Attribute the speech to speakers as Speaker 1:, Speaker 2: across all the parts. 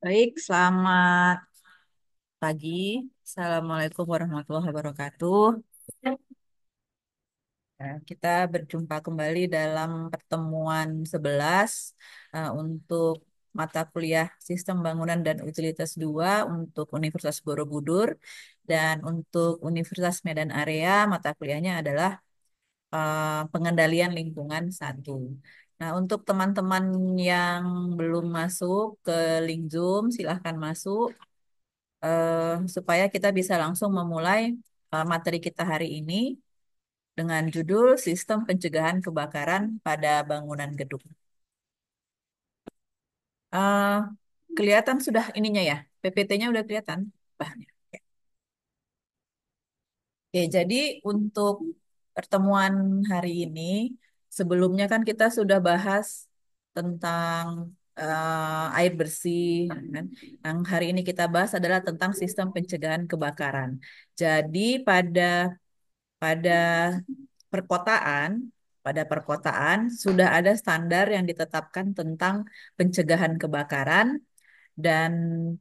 Speaker 1: Baik, selamat pagi. Assalamualaikum warahmatullahi wabarakatuh. Kita berjumpa kembali dalam pertemuan 11 untuk mata kuliah Sistem Bangunan dan Utilitas 2 untuk Universitas Borobudur dan untuk Universitas Medan Area mata kuliahnya adalah Pengendalian Lingkungan 1. Nah, untuk teman-teman yang belum masuk ke link Zoom, silahkan masuk supaya kita bisa langsung memulai materi kita hari ini dengan judul Sistem Pencegahan Kebakaran pada Bangunan Gedung. Eh, Kelihatan sudah ininya ya, PPT-nya udah kelihatan bahannya. Oke, jadi untuk pertemuan hari ini, sebelumnya kan kita sudah bahas tentang air bersih, kan? Yang hari ini kita bahas adalah tentang sistem pencegahan kebakaran. Jadi pada perkotaan, pada perkotaan sudah ada standar yang ditetapkan tentang pencegahan kebakaran dan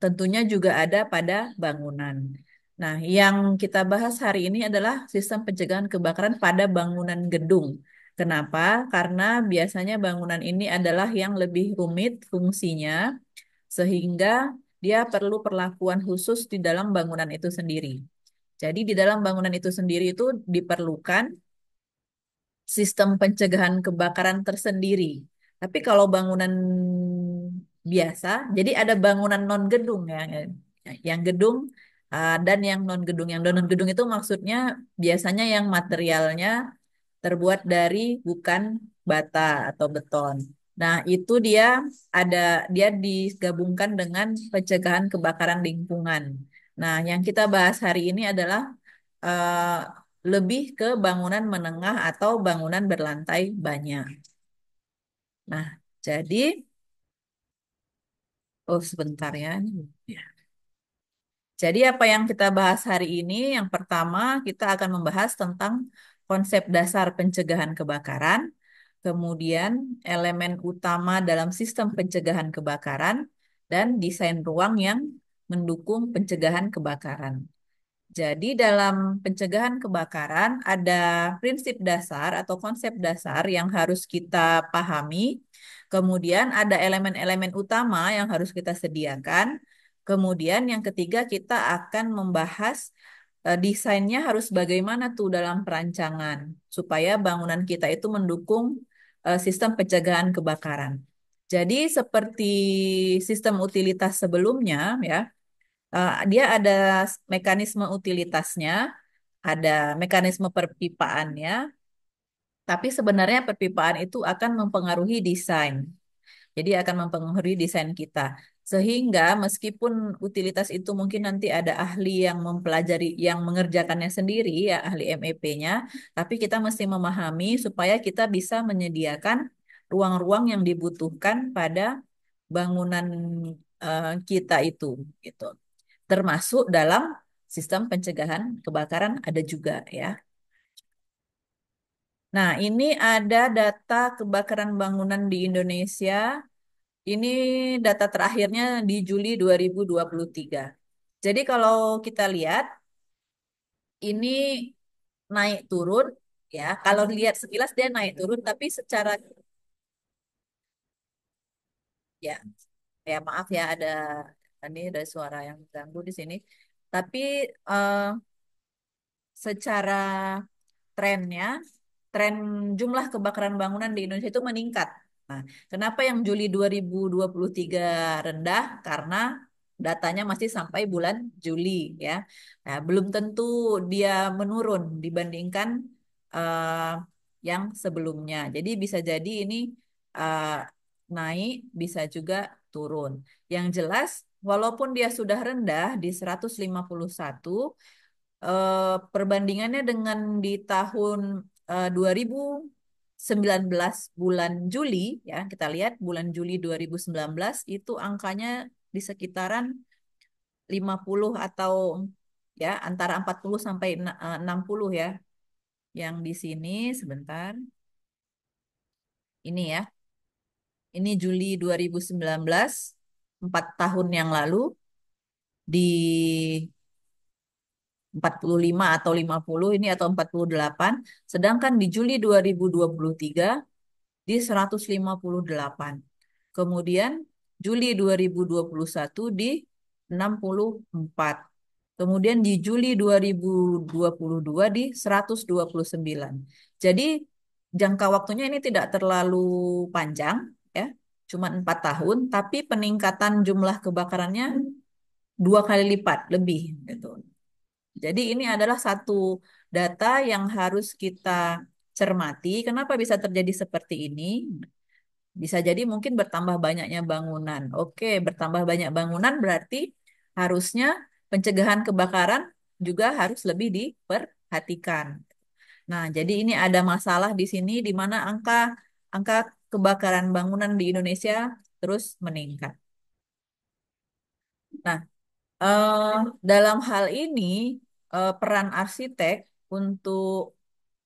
Speaker 1: tentunya juga ada pada bangunan. Nah, yang kita bahas hari ini adalah sistem pencegahan kebakaran pada bangunan gedung. Kenapa? Karena biasanya bangunan ini adalah yang lebih rumit fungsinya, sehingga dia perlu perlakuan khusus di dalam bangunan itu sendiri. Jadi di dalam bangunan itu sendiri itu diperlukan sistem pencegahan kebakaran tersendiri. Tapi kalau bangunan biasa, jadi ada bangunan non gedung ya, yang gedung dan yang non gedung. Yang non gedung itu maksudnya biasanya yang materialnya terbuat dari bukan bata atau beton. Nah, itu ada dia digabungkan dengan pencegahan kebakaran lingkungan. Nah, yang kita bahas hari ini adalah eh, lebih ke bangunan menengah atau bangunan berlantai banyak. Nah, jadi, oh sebentar ya. Ya. Jadi apa yang kita bahas hari ini, yang pertama kita akan membahas tentang konsep dasar pencegahan kebakaran, kemudian elemen utama dalam sistem pencegahan kebakaran, dan desain ruang yang mendukung pencegahan kebakaran. Jadi dalam pencegahan kebakaran ada prinsip dasar atau konsep dasar yang harus kita pahami. Kemudian ada elemen-elemen utama yang harus kita sediakan. Kemudian yang ketiga kita akan membahas desainnya harus bagaimana tuh dalam perancangan supaya bangunan kita itu mendukung sistem pencegahan kebakaran. Jadi seperti sistem utilitas sebelumnya ya, dia ada mekanisme utilitasnya, ada mekanisme perpipaannya, tapi sebenarnya perpipaan itu akan mempengaruhi desain. Jadi akan mempengaruhi desain kita. Sehingga meskipun utilitas itu mungkin nanti ada ahli yang mempelajari, yang mengerjakannya sendiri, ya ahli MEP-nya, tapi kita mesti memahami supaya kita bisa menyediakan ruang-ruang yang dibutuhkan pada bangunan kita itu, gitu. Termasuk dalam sistem pencegahan kebakaran ada juga ya. Nah, ini ada data kebakaran bangunan di Indonesia. Ini data terakhirnya di Juli 2023. Jadi kalau kita lihat ini naik turun ya. Kalau dilihat sekilas dia naik turun tapi secara ya ya maaf ya ada ini ada suara yang ganggu di sini. Tapi eh, secara trennya, tren jumlah kebakaran bangunan di Indonesia itu meningkat. Nah, kenapa yang Juli 2023 rendah? Karena datanya masih sampai bulan Juli ya. Nah, belum tentu dia menurun dibandingkan eh, yang sebelumnya. Jadi bisa jadi ini eh, naik, bisa juga turun. Yang jelas, walaupun dia sudah rendah di 151, perbandingannya dengan di tahun 2019 bulan Juli ya kita lihat bulan Juli 2019 itu angkanya di sekitaran 50 atau ya antara 40 sampai 60 ya yang di sini sebentar ini ya ini Juli 2019 4 tahun yang lalu di 45 atau 50 ini atau 48, sedangkan di Juli 2023 di 158. Kemudian Juli 2021 di 64. Kemudian di Juli 2022 di 129. Jadi jangka waktunya ini tidak terlalu panjang ya, cuma 4 tahun, tapi peningkatan jumlah kebakarannya 2 kali lipat lebih gitu. Jadi ini adalah satu data yang harus kita cermati. Kenapa bisa terjadi seperti ini? Bisa jadi mungkin bertambah banyaknya bangunan. Oke, bertambah banyak bangunan berarti harusnya pencegahan kebakaran juga harus lebih diperhatikan. Nah, jadi ini ada masalah di sini di mana angka angka kebakaran bangunan di Indonesia terus meningkat. Nah, eh, dalam hal ini peran arsitek untuk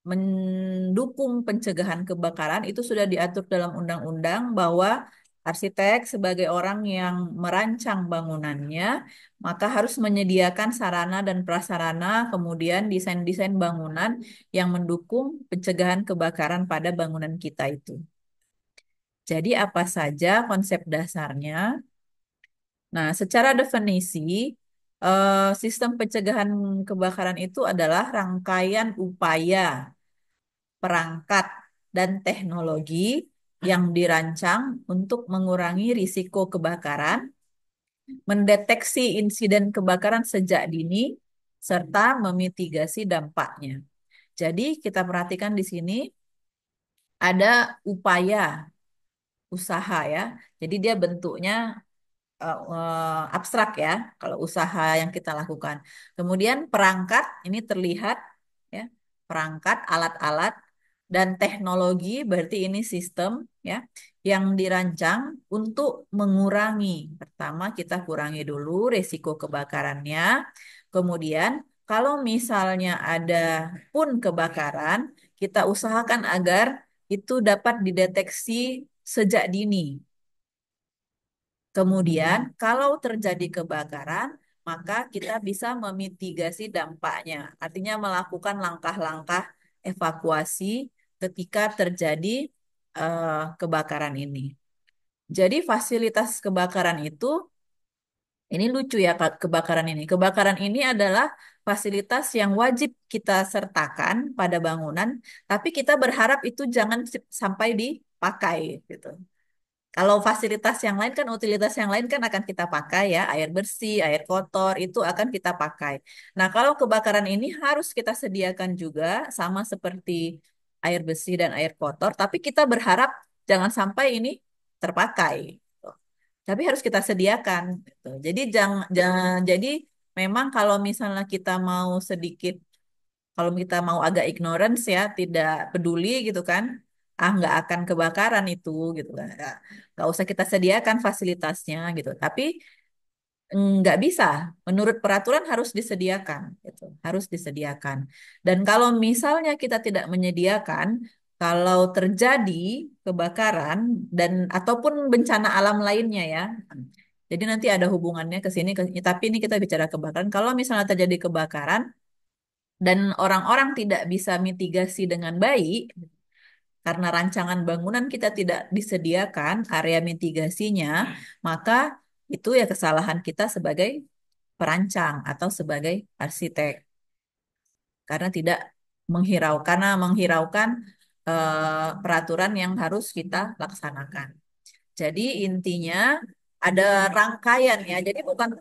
Speaker 1: mendukung pencegahan kebakaran itu sudah diatur dalam undang-undang bahwa arsitek sebagai orang yang merancang bangunannya maka harus menyediakan sarana dan prasarana kemudian desain-desain bangunan yang mendukung pencegahan kebakaran pada bangunan kita itu. Jadi apa saja konsep dasarnya? Nah, secara definisi, sistem pencegahan kebakaran itu adalah rangkaian upaya, perangkat, dan teknologi yang dirancang untuk mengurangi risiko kebakaran, mendeteksi insiden kebakaran sejak dini, serta memitigasi dampaknya. Jadi, kita perhatikan di sini ada upaya usaha ya. Jadi dia bentuknya abstrak ya kalau usaha yang kita lakukan. Kemudian perangkat ini terlihat ya, perangkat alat-alat dan teknologi berarti ini sistem ya yang dirancang untuk mengurangi. Pertama kita kurangi dulu resiko kebakarannya. Kemudian kalau misalnya ada pun kebakaran, kita usahakan agar itu dapat dideteksi sejak dini. Kemudian, kalau terjadi kebakaran, maka kita bisa memitigasi dampaknya. Artinya melakukan langkah-langkah evakuasi ketika terjadi kebakaran ini. Jadi fasilitas kebakaran itu, ini lucu ya kebakaran ini. Kebakaran ini adalah fasilitas yang wajib kita sertakan pada bangunan, tapi kita berharap itu jangan sampai dipakai gitu. Kalau fasilitas yang lain kan, utilitas yang lain kan akan kita pakai ya, air bersih, air kotor, itu akan kita pakai. Nah, kalau kebakaran ini harus kita sediakan juga sama seperti air bersih dan air kotor, tapi kita berharap jangan sampai ini terpakai. Gitu. Tapi harus kita sediakan. Gitu. Jadi jangan, jadi memang kalau misalnya kita mau sedikit kalau kita mau agak ignorance ya, tidak peduli gitu kan, nggak akan kebakaran itu gitu kan. Nggak usah kita sediakan fasilitasnya gitu. Tapi nggak bisa. Menurut peraturan harus disediakan gitu. Harus disediakan. Dan kalau misalnya kita tidak menyediakan, kalau terjadi kebakaran dan ataupun bencana alam lainnya ya. Jadi nanti ada hubungannya ke sini, tapi ini kita bicara kebakaran. Kalau misalnya terjadi kebakaran, dan orang-orang tidak bisa mitigasi dengan baik karena rancangan bangunan kita tidak disediakan area mitigasinya, maka itu ya kesalahan kita sebagai perancang atau sebagai arsitek karena tidak menghiraukan peraturan yang harus kita laksanakan. Jadi intinya ada rangkaian ya. Jadi bukan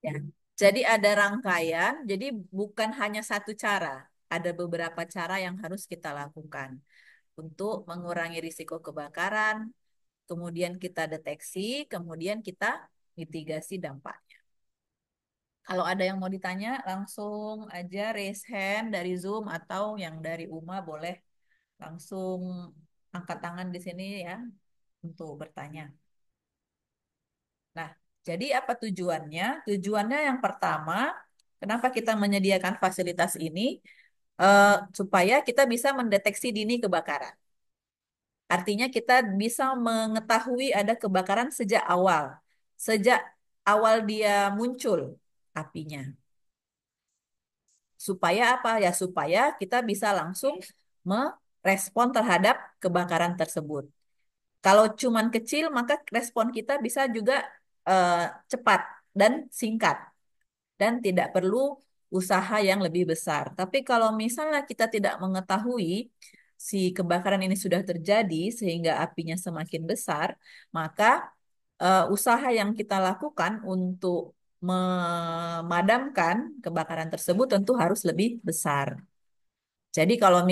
Speaker 1: ya. Jadi ada rangkaian, jadi bukan hanya satu cara, ada beberapa cara yang harus kita lakukan untuk mengurangi risiko kebakaran, kemudian kita deteksi, kemudian kita mitigasi dampaknya. Kalau ada yang mau ditanya, langsung aja raise hand dari Zoom atau yang dari Uma boleh langsung angkat tangan di sini ya untuk bertanya. Nah, jadi apa tujuannya? Tujuannya yang pertama, kenapa kita menyediakan fasilitas ini? Supaya kita bisa mendeteksi dini kebakaran. Artinya kita bisa mengetahui ada kebakaran sejak awal dia muncul apinya. Supaya apa? Ya supaya kita bisa langsung merespon terhadap kebakaran tersebut. Kalau cuman kecil, maka respon kita bisa juga eh, cepat dan singkat dan tidak perlu usaha yang lebih besar. Tapi kalau misalnya kita tidak mengetahui si kebakaran ini sudah terjadi sehingga apinya semakin besar, maka usaha yang kita lakukan untuk memadamkan kebakaran tersebut tentu harus lebih besar. Jadi kalau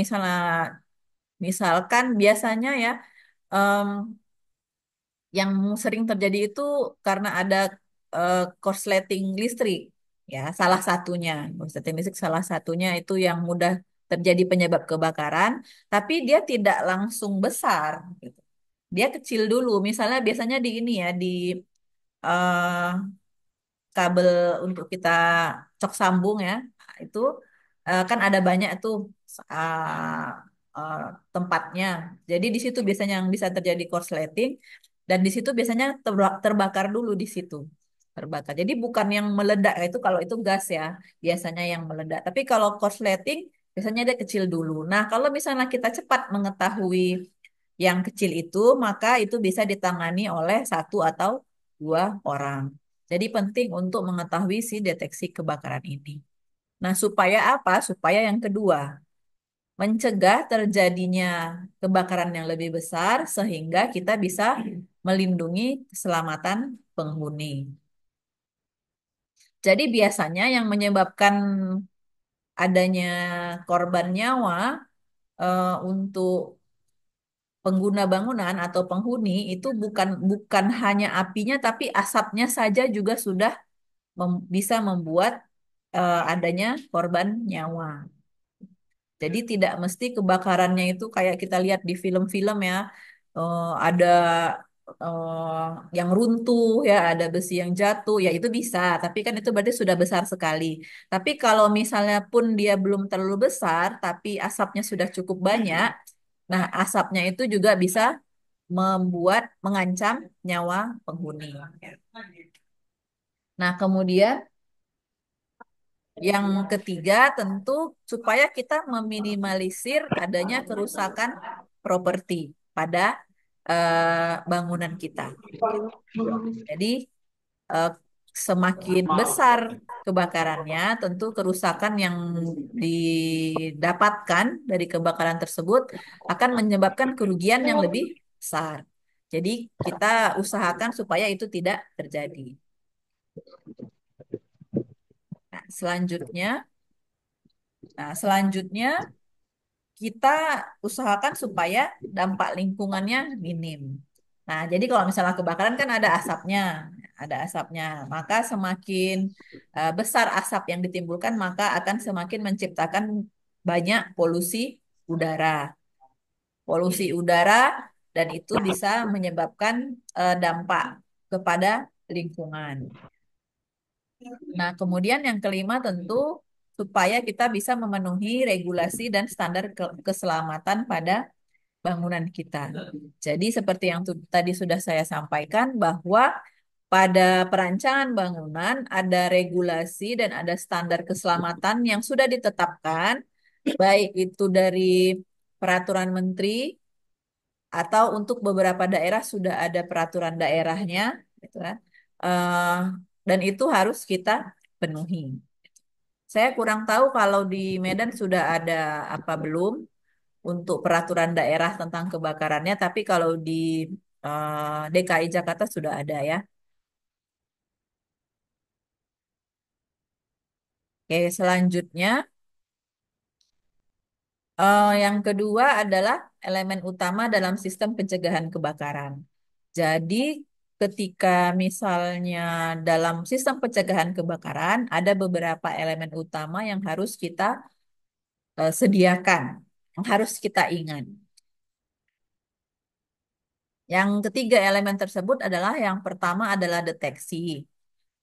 Speaker 1: misalkan biasanya ya em, yang sering terjadi itu karena ada korsleting listrik, ya salah satunya. Korsleting listrik salah satunya itu yang mudah terjadi penyebab kebakaran, tapi dia tidak langsung besar, gitu. Dia kecil dulu. Misalnya biasanya di ini ya di eh, kabel untuk kita cok sambung ya, itu kan ada banyak tuh uh, uh, tempatnya. Jadi di situ biasanya yang bisa terjadi korsleting dan di situ biasanya terbakar dulu di situ. Terbakar. Jadi bukan yang meledak itu kalau itu gas ya, biasanya yang meledak. Tapi kalau korsleting biasanya dia kecil dulu. Nah, kalau misalnya kita cepat mengetahui yang kecil itu, maka itu bisa ditangani oleh satu atau dua orang. Jadi penting untuk mengetahui si deteksi kebakaran ini. Nah, supaya apa? Supaya yang kedua, mencegah terjadinya kebakaran yang lebih besar sehingga kita bisa melindungi keselamatan penghuni. Jadi biasanya yang menyebabkan adanya korban nyawa untuk pengguna bangunan atau penghuni itu bukan hanya apinya tapi asapnya saja juga sudah bisa membuat adanya korban nyawa. Jadi tidak mesti kebakarannya itu kayak kita lihat di film-film ya, ada yang runtuh ya, ada besi yang jatuh, ya itu bisa. Tapi kan itu berarti sudah besar sekali. Tapi kalau misalnya pun dia belum terlalu besar, tapi asapnya sudah cukup banyak, nah asapnya itu juga bisa mengancam nyawa penghuni. Nah, kemudian yang ketiga, tentu supaya kita meminimalisir adanya kerusakan properti pada bangunan kita. Jadi, eh, semakin besar kebakarannya, tentu kerusakan yang didapatkan dari kebakaran tersebut akan menyebabkan kerugian yang lebih besar. Jadi, kita usahakan supaya itu tidak terjadi. Nah, selanjutnya kita usahakan supaya dampak lingkungannya minim. Nah, jadi kalau misalnya kebakaran kan ada asapnya. Maka semakin besar asap yang ditimbulkan, maka akan semakin menciptakan banyak udara. Polusi udara dan itu bisa menyebabkan dampak kepada lingkungan. Nah, kemudian yang kelima tentu supaya kita bisa memenuhi regulasi dan standar keselamatan pada bangunan kita. Jadi seperti yang tadi sudah saya sampaikan bahwa pada perancangan bangunan ada regulasi dan ada standar keselamatan yang sudah ditetapkan, baik itu dari peraturan menteri atau untuk beberapa daerah sudah ada peraturan daerahnya, gitu kan. Eh, dan itu harus kita penuhi. Saya kurang tahu kalau di Medan sudah ada apa belum untuk peraturan daerah tentang kebakarannya, tapi kalau di DKI Jakarta sudah ada ya. Oke, selanjutnya yang kedua adalah elemen utama dalam sistem pencegahan kebakaran. Jadi, ketika misalnya dalam sistem pencegahan kebakaran ada beberapa elemen utama yang harus kita sediakan, yang harus kita ingat. Yang ketiga elemen tersebut adalah yang pertama adalah deteksi.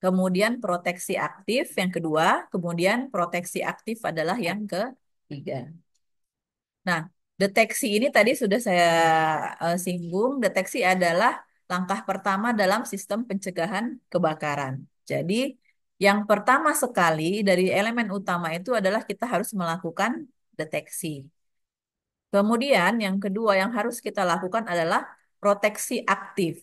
Speaker 1: Kemudian proteksi aktif yang kedua, kemudian proteksi aktif adalah yang ketiga. Nah, Deteksi ini tadi sudah saya singgung. Deteksi adalah langkah pertama dalam sistem pencegahan kebakaran. Jadi, yang pertama sekali dari elemen utama itu adalah kita harus melakukan deteksi. Kemudian, yang kedua yang harus kita lakukan adalah proteksi aktif.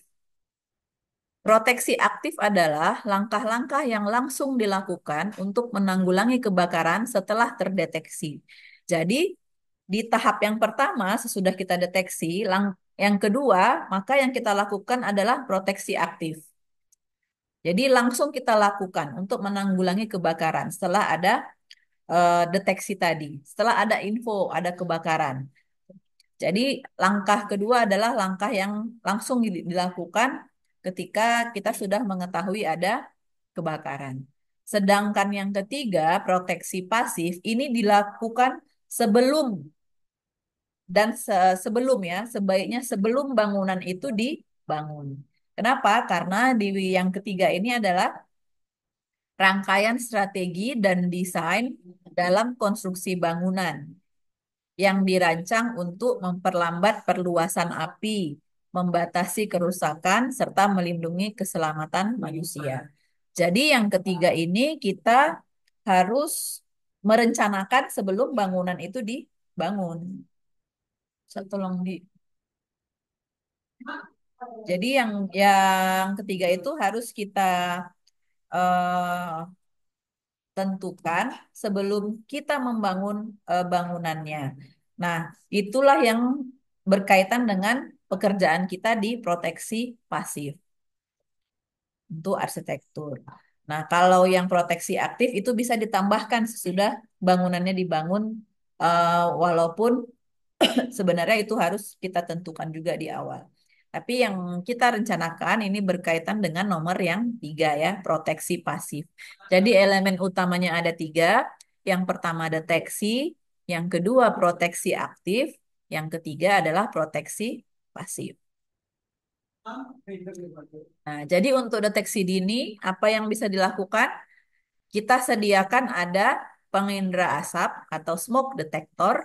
Speaker 1: Proteksi aktif adalah langkah-langkah yang langsung dilakukan untuk menanggulangi kebakaran setelah terdeteksi. Jadi, di tahap yang pertama, sesudah kita deteksi, yang kedua, maka yang kita lakukan adalah proteksi aktif. Jadi, langsung kita lakukan untuk menanggulangi kebakaran setelah ada deteksi tadi, setelah ada info ada kebakaran. Jadi langkah kedua adalah langkah yang langsung dilakukan ketika kita sudah mengetahui ada kebakaran. Sedangkan yang ketiga, proteksi pasif ini dilakukan sebelum dan sebelum ya, sebaiknya sebelum bangunan itu dibangun. Kenapa? Karena di yang ketiga ini adalah rangkaian strategi dan desain dalam konstruksi bangunan yang dirancang untuk memperlambat perluasan api, membatasi kerusakan, serta melindungi keselamatan manusia. Jadi yang ketiga ini kita harus merencanakan sebelum bangunan itu dibangun. Tolong di. Jadi yang ketiga itu harus kita eh, tentukan sebelum kita membangun bangunannya. Nah, itulah yang berkaitan dengan pekerjaan kita di proteksi pasif untuk arsitektur. Nah, kalau yang proteksi aktif itu bisa ditambahkan sesudah bangunannya dibangun, walaupun sebenarnya itu harus kita tentukan juga di awal. Tapi yang kita rencanakan ini berkaitan dengan nomor yang tiga ya, proteksi pasif. Jadi elemen utamanya ada tiga. Yang pertama deteksi, yang kedua proteksi aktif, yang ketiga adalah proteksi pasif. Nah, jadi untuk deteksi dini, apa yang bisa dilakukan? Kita sediakan ada pengindra asap atau smoke detector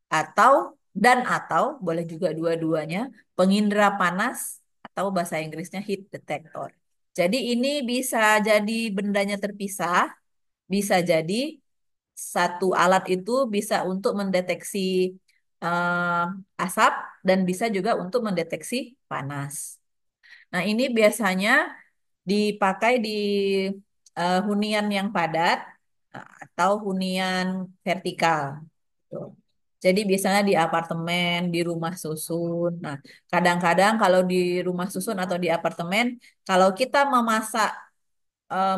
Speaker 1: atau atau boleh juga dua-duanya pengindra panas atau bahasa Inggrisnya heat detector. Jadi ini bisa jadi bendanya terpisah, bisa jadi satu alat itu bisa untuk mendeteksi asap dan bisa juga untuk mendeteksi panas. Nah, ini biasanya dipakai di hunian yang padat atau hunian vertikal. Tuh. Jadi biasanya di apartemen, di rumah susun. Nah, kadang-kadang kalau di rumah susun atau di apartemen, kalau kita memasak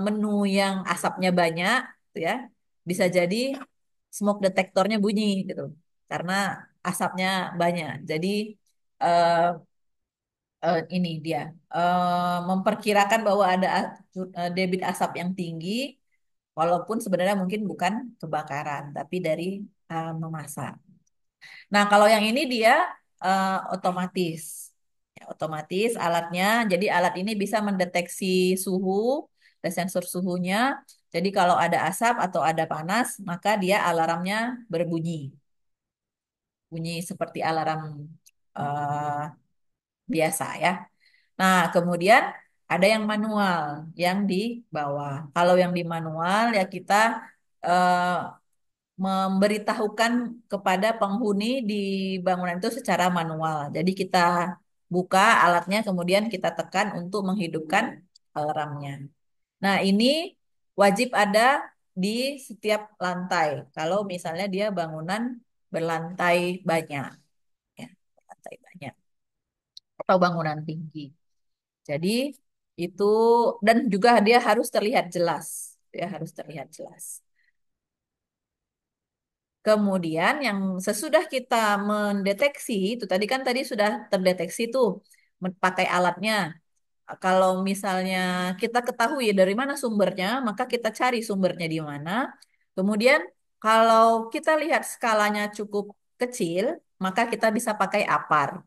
Speaker 1: menu yang asapnya banyak, gitu ya, bisa jadi smoke detektornya bunyi gitu, karena asapnya banyak. Jadi eh, ini dia memperkirakan bahwa ada debit asap yang tinggi, walaupun sebenarnya mungkin bukan kebakaran, tapi dari memasak. Nah, kalau yang ini dia otomatis. Ya, otomatis alatnya, jadi alat ini bisa mendeteksi suhu, ada sensor suhunya. Jadi kalau ada asap atau ada panas, maka dia alarmnya berbunyi. Bunyi seperti alarm eh, biasa ya. Nah, kemudian ada yang manual, yang di bawah. Kalau yang di manual ya kita eh, memberitahukan kepada penghuni di bangunan itu secara manual. Jadi kita buka alatnya, kemudian kita tekan untuk menghidupkan alarmnya. Nah, ini wajib ada di setiap lantai. Kalau misalnya dia bangunan berlantai banyak, ya, berlantai banyak atau bangunan tinggi. Jadi itu dan juga dia harus terlihat jelas, dia harus terlihat jelas. Kemudian yang sesudah kita mendeteksi itu tadi sudah terdeteksi tuh pakai alatnya. Kalau misalnya kita ketahui dari mana sumbernya, maka kita cari sumbernya di mana. Kemudian kalau kita lihat skalanya cukup kecil, maka kita bisa pakai APAR.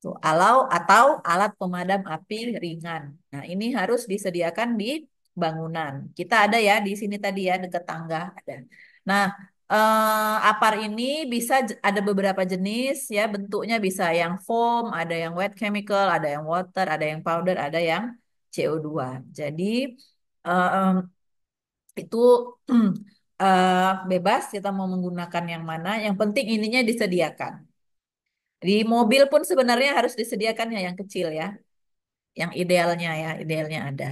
Speaker 1: Tuh, atau alat pemadam api ringan. Nah, ini harus disediakan di bangunan. Kita ada ya di sini tadi ya dekat tangga ada. Nah, Apar ini bisa ada beberapa jenis ya, bentuknya bisa yang foam, ada yang wet chemical, ada yang water, ada yang powder, ada yang CO2. Jadi eh, itu bebas kita mau menggunakan yang mana. Yang penting ininya disediakan. Di mobil pun sebenarnya harus disediakan ya yang kecil ya, yang idealnya ya, idealnya ada.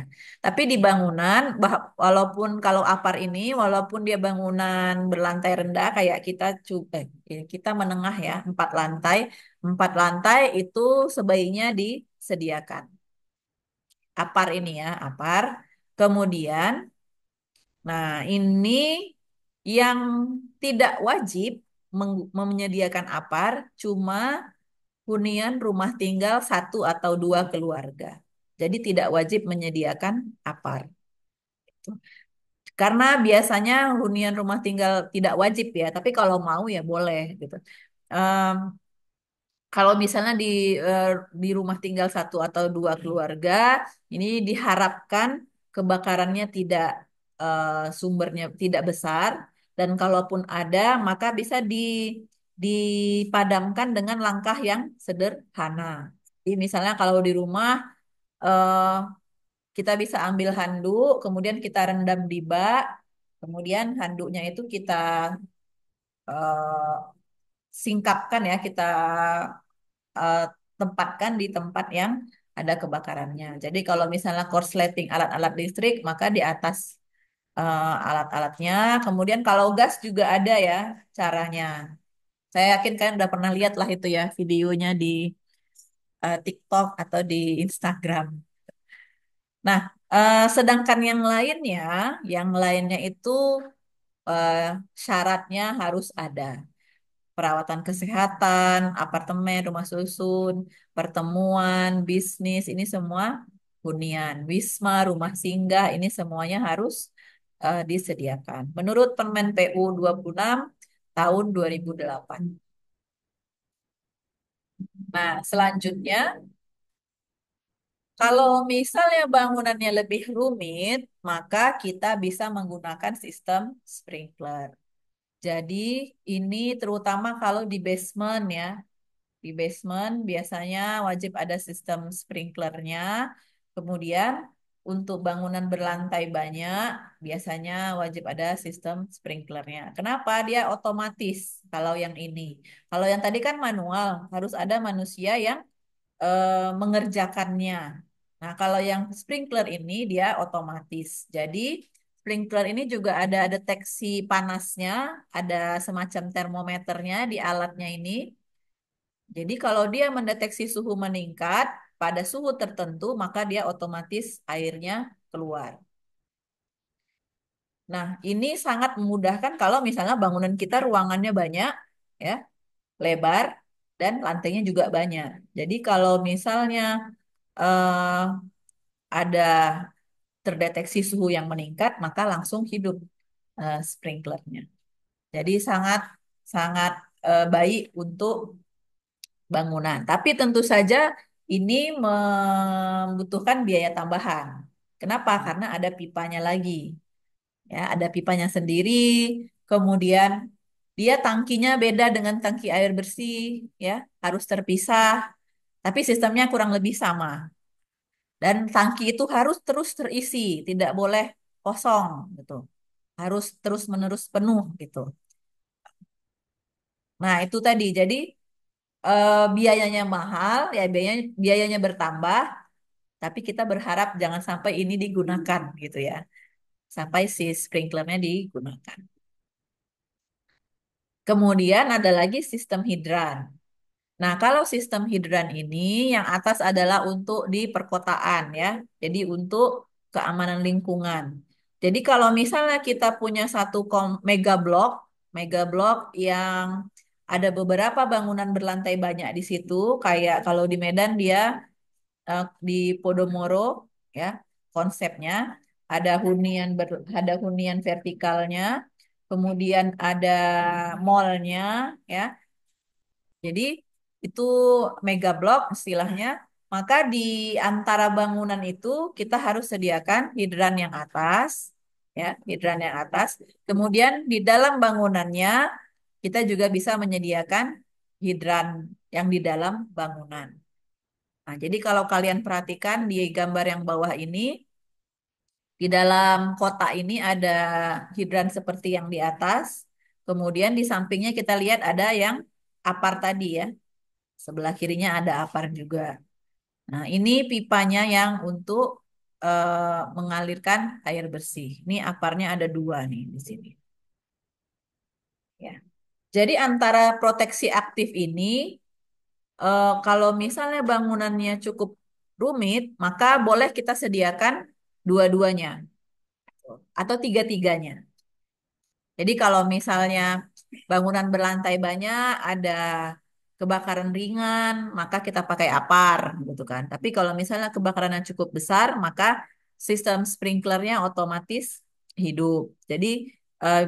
Speaker 1: Tapi di bangunan, walaupun kalau apar ini, walaupun dia bangunan berlantai rendah kayak kita kita menengah ya, 4 lantai, 4 lantai itu sebaiknya disediakan. Apar ini ya, apar. Kemudian, nah ini yang tidak wajib menyediakan apar, cuma hunian rumah tinggal 1 atau 2 keluarga. Jadi tidak wajib menyediakan apar. Karena biasanya hunian rumah tinggal tidak wajib ya, tapi kalau mau ya boleh gitu. Em, Kalau misalnya eh, di rumah tinggal 1 atau 2 keluarga, ini diharapkan kebakarannya tidak sumbernya tidak besar dan kalaupun ada maka bisa dipadamkan dengan langkah yang sederhana. Jadi misalnya kalau di rumah eh, kita bisa ambil handuk, kemudian kita rendam di bak, kemudian handuknya itu kita eh, singkapkan ya, kita eh, tempatkan di tempat yang ada kebakarannya. Jadi kalau misalnya korsleting alat-alat listrik, maka di atas alat-alatnya. Kemudian kalau gas juga ada ya caranya. Saya yakin kalian udah pernah lihat lah itu ya videonya di TikTok atau di Instagram. Nah, sedangkan yang lainnya itu eh, syaratnya harus ada. Perawatan kesehatan, apartemen, rumah susun, pertemuan, bisnis, ini semua hunian. Wisma, rumah singgah, ini semuanya harus disediakan. Menurut Permen PU 26 tahun 2008. Nah, selanjutnya, kalau misalnya bangunannya lebih rumit, maka kita bisa menggunakan sistem sprinkler. Jadi, ini terutama kalau di basement ya. Di basement biasanya wajib ada sistem sprinklernya. Kemudian untuk bangunan berlantai banyak biasanya wajib ada sistem sprinklernya. Kenapa? Dia otomatis kalau yang ini. Kalau yang tadi kan manual, harus ada manusia yang mengerjakannya. Nah, kalau yang sprinkler ini dia otomatis. Jadi sprinkler ini juga ada deteksi panasnya, ada semacam termometernya di alatnya ini. Jadi kalau dia mendeteksi suhu meningkat pada suhu tertentu, maka dia otomatis airnya keluar. Nah, ini sangat memudahkan kalau misalnya bangunan kita ruangannya banyak, ya, lebar, dan lantainya juga banyak. Jadi kalau misalnya eh, ada terdeteksi suhu yang meningkat, maka langsung hidup sprinklernya. Jadi sangat sangat baik untuk bangunan. Tapi tentu saja ini membutuhkan biaya tambahan. Kenapa? Karena ada pipanya lagi. Ya, ada pipanya sendiri. Kemudian dia tangkinya beda dengan tangki air bersih, ya, harus terpisah. Tapi sistemnya kurang lebih sama. Dan tangki itu harus terus terisi, tidak boleh kosong gitu. Harus terus-menerus penuh gitu. Nah, itu tadi. Jadi biayanya mahal, ya biayanya bertambah, tapi kita berharap jangan sampai ini digunakan gitu ya. Sampai si sprinklernya digunakan. Kemudian ada lagi sistem hidran. Nah, kalau sistem hidran ini yang atas adalah untuk di perkotaan ya. Jadi untuk keamanan lingkungan. Jadi kalau misalnya kita punya satu mega blok yang ada beberapa bangunan berlantai banyak di situ, kayak kalau di Medan dia di Podomoro ya konsepnya ada hunian vertikalnya, kemudian ada mallnya ya. Jadi itu mega blok istilahnya. Maka di antara bangunan itu kita harus sediakan hidran yang atas ya, hidran yang atas. Kemudian di dalam bangunannya kita juga bisa menyediakan hidran yang di dalam bangunan. Nah, jadi kalau kalian perhatikan di gambar yang bawah ini, di dalam kotak ini ada hidran seperti yang di atas. Kemudian di sampingnya kita lihat ada yang apar tadi ya. Sebelah kirinya ada apar juga. Nah, ini pipanya yang untuk mengalirkan air bersih. Ini aparnya ada dua nih di sini. Ya. Jadi antara proteksi aktif ini, kalau misalnya bangunannya cukup rumit, maka boleh kita sediakan dua-duanya atau tiga-tiganya. Jadi kalau misalnya bangunan berlantai banyak, ada kebakaran ringan, maka kita pakai apar, gitu kan. Tapi kalau misalnya kebakaran yang cukup besar, maka sistem sprinklernya otomatis hidup. Jadi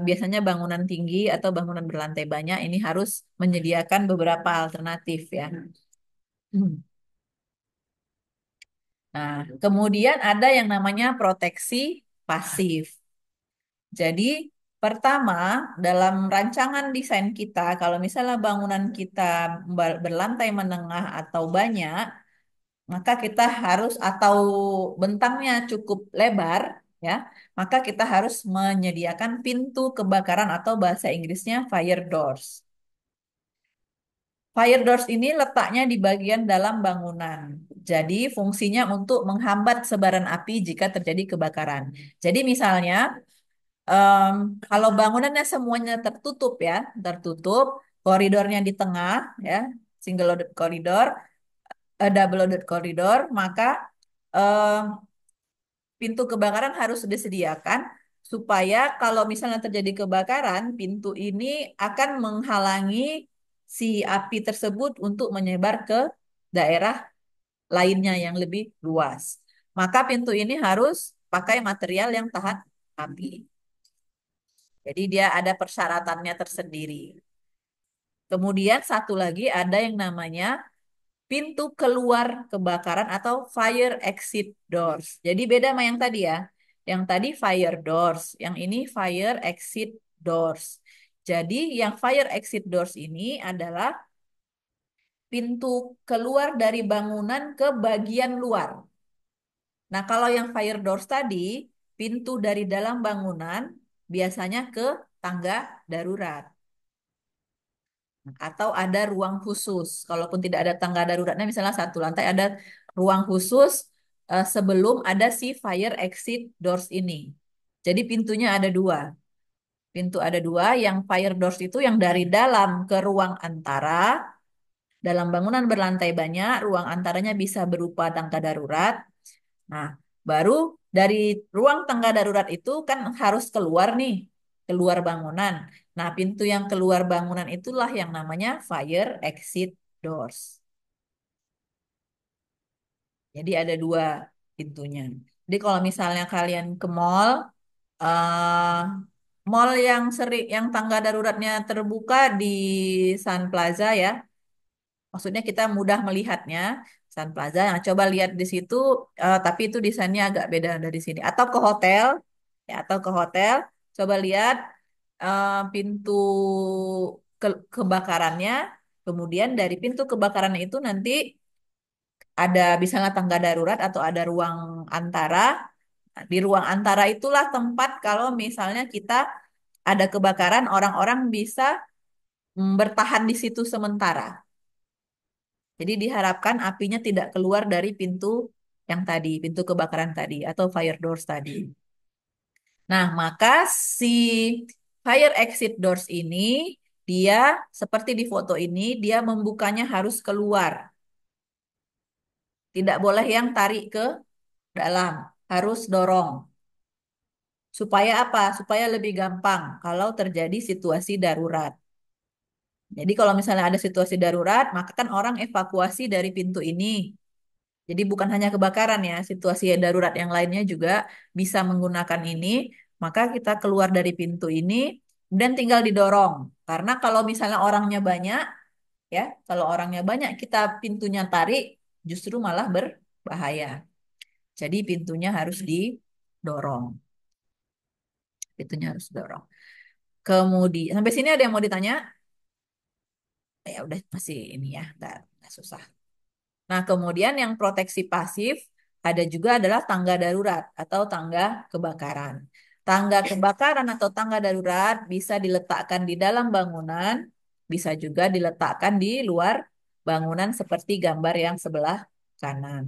Speaker 1: biasanya bangunan tinggi atau bangunan berlantai banyak ini harus menyediakan beberapa alternatif ya. Hmm. Nah, kemudian ada yang namanya proteksi pasif. Jadi, pertama, dalam rancangan desain kita, kalau misalnya bangunan kita berlantai menengah atau banyak, maka kita harus atau bentangnya cukup lebar, ya, maka kita harus menyediakan pintu kebakaran atau bahasa Inggrisnya fire doors. Fire doors ini letaknya di bagian dalam bangunan. Jadi, fungsinya untuk menghambat sebaran api jika terjadi kebakaran. Jadi, misalnya Em, kalau bangunannya semuanya tertutup ya, tertutup, koridornya di tengah ya, single loaded koridor, double loaded koridor, maka em, pintu kebakaran harus disediakan supaya kalau misalnya terjadi kebakaran, pintu ini akan menghalangi si api tersebut untuk menyebar ke daerah lainnya yang lebih luas. Maka pintu ini harus pakai material yang tahan api. Jadi dia ada persyaratannya tersendiri. Kemudian satu lagi ada yang namanya pintu keluar kebakaran atau fire exit doors. Jadi beda sama yang tadi ya. Yang tadi fire doors, yang ini fire exit doors. Jadi yang fire exit doors ini adalah pintu keluar dari bangunan ke bagian luar. Nah, kalau yang fire doors tadi, pintu dari dalam bangunan biasanya ke tangga darurat. Atau ada ruang khusus. Kalaupun tidak ada tangga daruratnya, misalnya satu lantai ada ruang khusus sebelum ada si fire exit doors ini. Jadi pintunya ada dua. Pintu ada dua, yang fire doors itu yang dari dalam ke ruang antara. Dalam bangunan berlantai banyak, ruang antaranya bisa berupa tangga darurat. Nah, baru dari ruang tangga darurat itu kan harus keluar nih, keluar bangunan. Nah, pintu yang keluar bangunan itulah yang namanya fire exit doors. Jadi ada dua pintunya. Jadi kalau misalnya kalian ke mall yang sering, yang tangga daruratnya terbuka di Sun Plaza ya, maksudnya kita mudah melihatnya Sun Plaza. Nah, coba lihat di situ, tapi itu desainnya agak beda dari sini. Atau ke hotel, ya, atau ke hotel, coba lihat pintu kebakarannya. Kemudian dari pintu kebakarannya itu nanti ada misalnya tangga darurat atau ada ruang antara. Nah, di ruang antara itulah tempat kalau misalnya kita ada kebakaran, orang-orang bisa bertahan di situ sementara. Jadi diharapkan apinya tidak keluar dari pintu yang tadi, pintu kebakaran tadi atau fire doors tadi. Nah, maka si fire exit doors ini dia seperti di foto ini dia membukanya harus keluar. Tidak boleh yang tarik ke dalam, harus dorong. Supaya apa? Supaya lebih gampang kalau terjadi situasi darurat. Jadi kalau misalnya ada situasi darurat, maka kan orang evakuasi dari pintu ini. Jadi bukan hanya kebakaran ya, situasi darurat yang lainnya juga bisa menggunakan ini. Maka kita keluar dari pintu ini dan tinggal didorong. Karena kalau misalnya orangnya banyak, ya, kalau orangnya banyak kita pintunya tarik, justru malah berbahaya. Jadi pintunya harus didorong. Pintunya harus dorong. Kemudian sampai sini ada yang mau ditanya? Ya udah masih ini ya, nggak susah. Nah, kemudian yang proteksi pasif ada juga adalah tangga darurat atau tangga kebakaran. Tangga kebakaran atau tangga darurat bisa diletakkan di dalam bangunan, bisa juga diletakkan di luar bangunan seperti gambar yang sebelah kanan.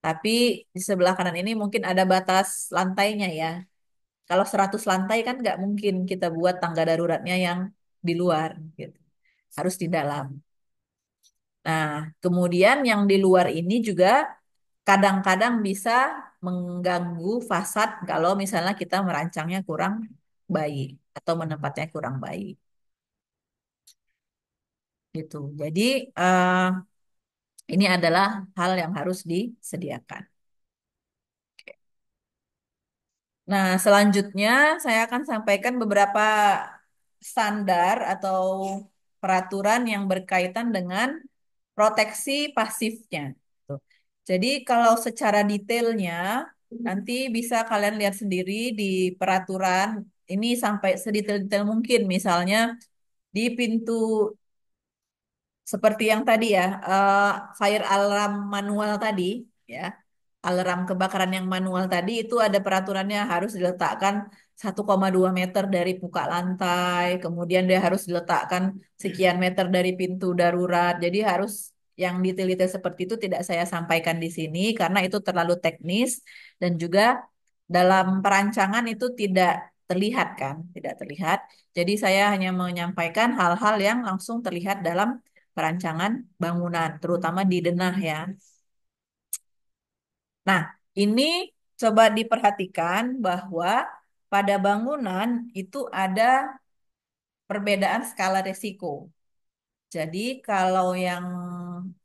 Speaker 1: Tapi di sebelah kanan ini mungkin ada batas lantainya ya. Kalau 100 lantai kan nggak mungkin kita buat tangga daruratnya yang di luar gitu. Harus di dalam. Nah, kemudian yang di luar ini juga kadang-kadang bisa mengganggu fasad kalau misalnya kita merancangnya kurang baik atau menempatnya kurang baik gitu. Jadi eh, ini adalah hal yang harus disediakan. Nah, selanjutnya saya akan sampaikan beberapa standar atau peraturan yang berkaitan dengan proteksi pasifnya. Tuh. Jadi kalau secara detailnya nanti bisa kalian lihat sendiri di peraturan ini sampai sedetail-detail mungkin. Misalnya di pintu seperti yang tadi ya, fire alarm manual tadi, ya, alarm kebakaran yang manual tadi itu ada peraturannya harus diletakkan 1,2 meter dari muka lantai, kemudian dia harus diletakkan sekian meter dari pintu darurat. Jadi harus yang detail-detail seperti itu tidak saya sampaikan di sini karena itu terlalu teknis dan juga dalam perancangan itu tidak terlihat kan, tidak terlihat. Jadi saya hanya menyampaikan hal-hal yang langsung terlihat dalam perancangan bangunan, terutama di denah ya. Nah, ini coba diperhatikan bahwa pada bangunan itu ada perbedaan skala risiko. Jadi kalau yang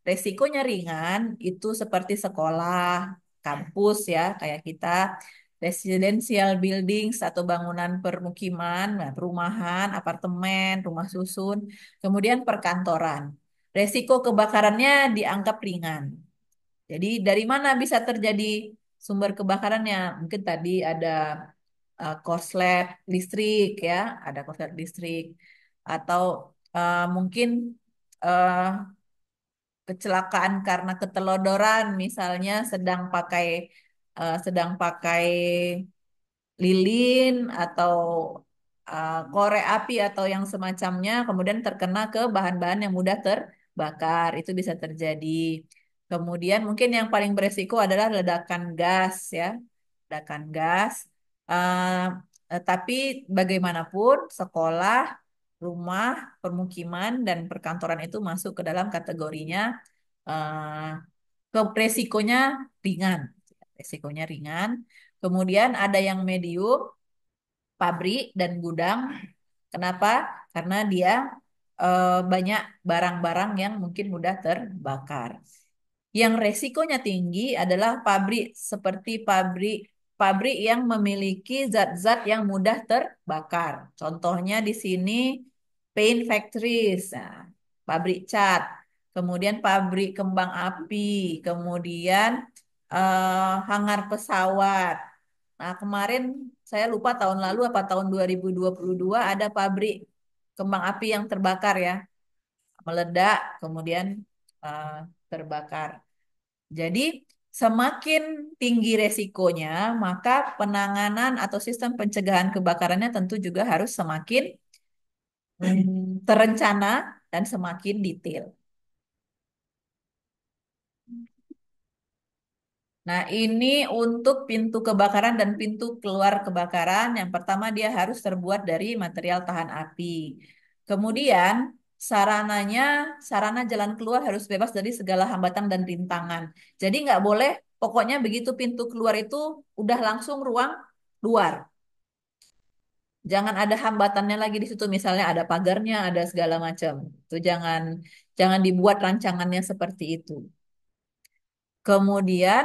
Speaker 1: resikonya ringan itu seperti sekolah, kampus ya, kayak kita, residential buildings atau bangunan permukiman, nah, perumahan, apartemen, rumah susun, kemudian perkantoran. Resiko kebakarannya dianggap ringan. Jadi dari mana bisa terjadi sumber kebakarannya? Mungkin tadi ada korslet listrik ya, ada korslet listrik atau mungkin eh, kecelakaan karena ketelodoran, misalnya sedang pakai lilin atau korek api atau yang semacamnya, kemudian terkena ke bahan-bahan yang mudah terbakar, itu bisa terjadi. Kemudian mungkin yang paling beresiko adalah ledakan gas ya, ledakan gas. Eh, tapi bagaimanapun sekolah, rumah, permukiman dan perkantoran itu masuk ke dalam kategorinya eh, ke resikonya ringan, resikonya ringan. Kemudian ada yang medium, pabrik dan gudang. Kenapa? Karena dia banyak barang-barang yang mungkin mudah terbakar. Yang resikonya tinggi adalah pabrik seperti pabrik yang memiliki zat-zat yang mudah terbakar. Contohnya di sini paint factories, nah, pabrik cat, kemudian pabrik kembang api, kemudian hangar pesawat. Nah, kemarin saya lupa tahun lalu apa tahun 2022 ada pabrik kembang api yang terbakar ya, meledak kemudian eh, terbakar. Jadi semakin tinggi resikonya, maka penanganan atau sistem pencegahan kebakarannya tentu juga harus semakin terencana dan semakin detail. Nah, ini untuk pintu kebakaran dan pintu keluar kebakaran. Yang pertama, dia harus terbuat dari material tahan api. Kemudian, sarananya, sarana jalan keluar harus bebas dari segala hambatan dan rintangan. Jadi, nggak boleh, pokoknya begitu pintu keluar itu udah langsung ruang luar. Jangan ada hambatannya lagi di situ, misalnya ada pagarnya, ada segala macam. Itu jangan dibuat rancangannya seperti itu. Kemudian,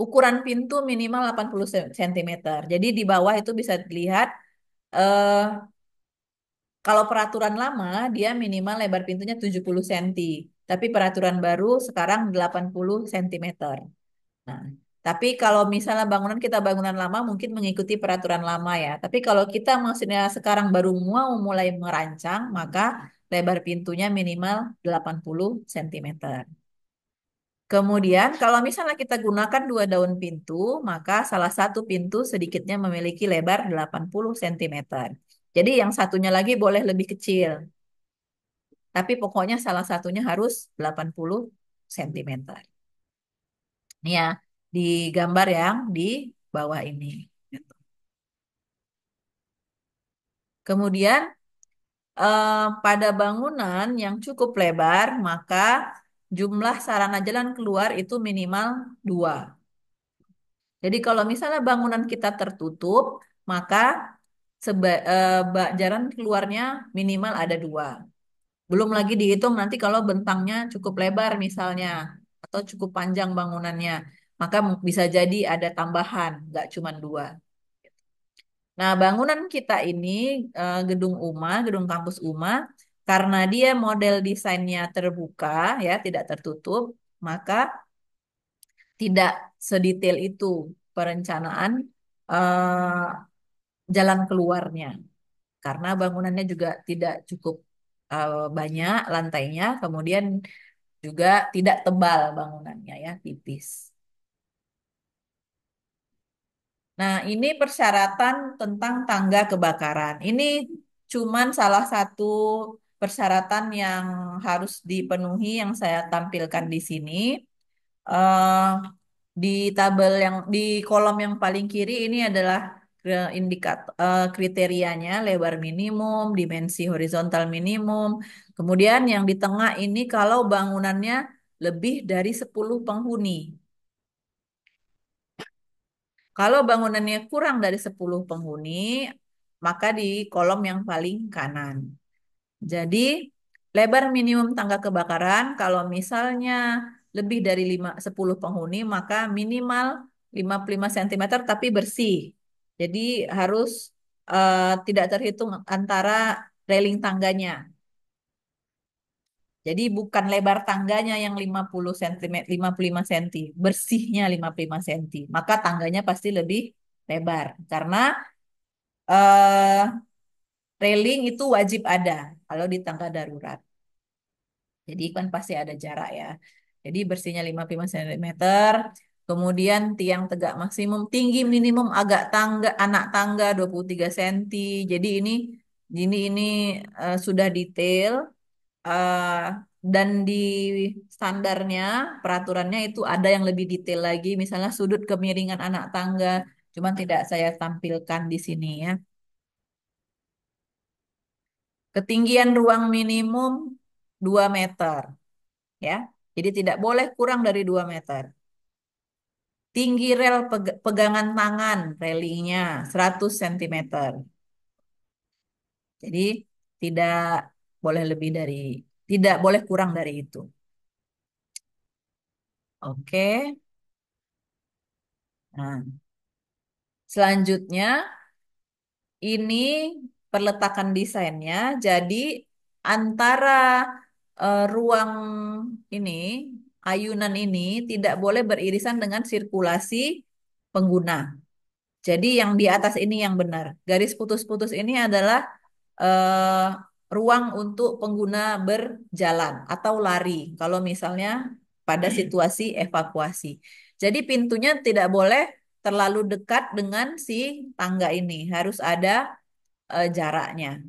Speaker 1: ukuran pintu minimal 80 cm. Jadi di bawah itu bisa dilihat eh, kalau peraturan lama dia minimal lebar pintunya 70 cm. Tapi peraturan baru sekarang 80 cm. Nah, Tapi kalau misalnya bangunan kita bangunan lama mungkin mengikuti peraturan lama ya. Tapi kalau kita maksudnya sekarang baru mau mulai merancang, maka lebar pintunya minimal 80 cm. Kemudian kalau misalnya kita gunakan dua daun pintu, maka salah satu pintu sedikitnya memiliki lebar 80 cm. Jadi yang satunya lagi boleh lebih kecil, tapi pokoknya salah satunya harus 80 cm. Ini ya, di gambar yang di bawah ini. Gitu. Kemudian pada bangunan yang cukup lebar, maka jumlah sarana jalan keluar itu minimal dua. Jadi kalau misalnya bangunan kita tertutup, maka jalan keluarnya minimal ada dua. Belum lagi dihitung nanti kalau bentangnya cukup lebar misalnya, atau cukup panjang bangunannya, maka bisa jadi ada tambahan, nggak cuma dua. Nah, bangunan kita ini, gedung UMA, gedung kampus UMA, karena dia model desainnya terbuka, ya, tidak tertutup, maka tidak sedetail itu perencanaan eh, jalan keluarnya. Karena bangunannya juga tidak cukup banyak lantainya, kemudian juga tidak tebal bangunannya, ya, tipis. Nah, ini persyaratan tentang tangga kebakaran. Ini cuman salah satu persyaratan yang harus dipenuhi yang saya tampilkan di sini. Eh, di tabel yang di kolom yang paling kiri ini adalah indikator kriterianya lebar minimum, dimensi horizontal minimum. Kemudian yang di tengah ini kalau bangunannya lebih dari 10 penghuni. Kalau bangunannya kurang dari 10 penghuni, maka di kolom yang paling kanan. Jadi, lebar minimum tangga kebakaran kalau misalnya lebih dari 10 penghuni, maka minimal 55 cm tapi bersih. Jadi harus tidak terhitung antara railing tangganya. Jadi bukan lebar tangganya yang 50 cm, 55 cm, bersihnya 55 cm. Maka tangganya pasti lebih lebar karena eh, railing itu wajib ada kalau di tangga darurat. Jadi kan pasti ada jarak ya. Jadi bersihnya 55 cm. Kemudian tiang tegak maksimum, tinggi minimum agak tangga anak tangga 23 cm. Jadi ini sudah detail eh, dan di standarnya peraturannya itu ada yang lebih detail lagi, misalnya sudut kemiringan anak tangga. Cuman tidak saya tampilkan di sini ya. Ketinggian ruang minimum 2 meter ya. Jadi tidak boleh kurang dari 2 meter. Tinggi rel pegangan tangan railingnya 100 cm. Jadi tidak boleh lebih dari, tidak boleh kurang dari itu. Oke. Nah, selanjutnya ini perletakan desainnya. Jadi antara ruang ini, ayunan ini tidak boleh beririsan dengan sirkulasi pengguna. Jadi yang di atas ini yang benar. Garis putus-putus ini adalah eh, ruang untuk pengguna berjalan atau lari. Kalau misalnya pada situasi evakuasi. Jadi pintunya tidak boleh terlalu dekat dengan si tangga ini. Harus ada jaraknya.